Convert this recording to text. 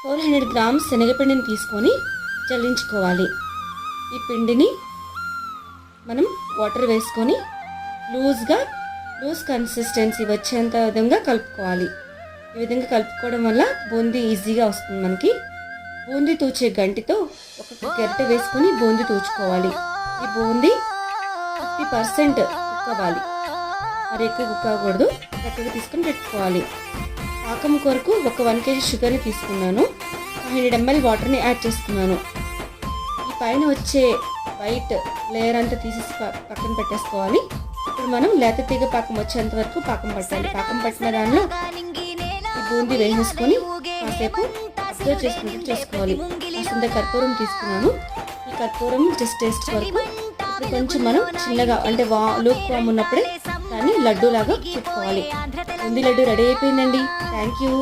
400 grams శనగపిండిని తీసుకొని జల్లించుకోవాలి. ఈ పిండిని మనం వాటర్ వేసుకొని లూజ్ కన్సిస్టెన్సీ వచ్చేంత విధంగా కలుపుకోవాలి. ఈ విధంగా కలుపుకోవడం వల్ల బూందీ ఈజీగా వస్తుంది మనకి. బూందీ తూచే గంటితో ఒక గరిటె వేసుకొని బూందీ తూచుకోవాలి. ఈ బూందీ 50% కుక్ అవ్వాలి, మరి ఎక్కువ కుక్ అవ్వకూడదు. చక్కగా తీసుకొని పెట్టుకోవాలి. పాకం కొరకు ఒక 1 kg షుగర్ని తీసుకున్నాను. 500 ml వాటర్ని యాడ్ చేసుకున్నాను. ఈ పైన వచ్చే వైట్ లేయర్ అంతా తీసేసి పక్కన పెట్టేసుకోవాలి. ఇప్పుడు మనం లేత తీగ పాకం వచ్చేంత వరకు పాకం పట్టాలి. పాకం పట్టిన దానిలో ఈ బూందీ వేసేసుకొని కాసేపు అబ్జర్వ్ చేసుకుంటూ చేసుకోవాలి. కాసింత కర్పూరం తీసుకున్నాను. ఈ కర్పూరం జస్ట్ టేస్ట్ వరకు. ఇప్పుడు కొంచెం మనం చిన్నగా అంటే లూక్ వామ్ ఉన్నప్పుడే దాన్ని లడ్డూలాగా చుట్టుకోవాలి. బూందీ లడ్డు రెడీ అయిపోయిందండి. Thank you.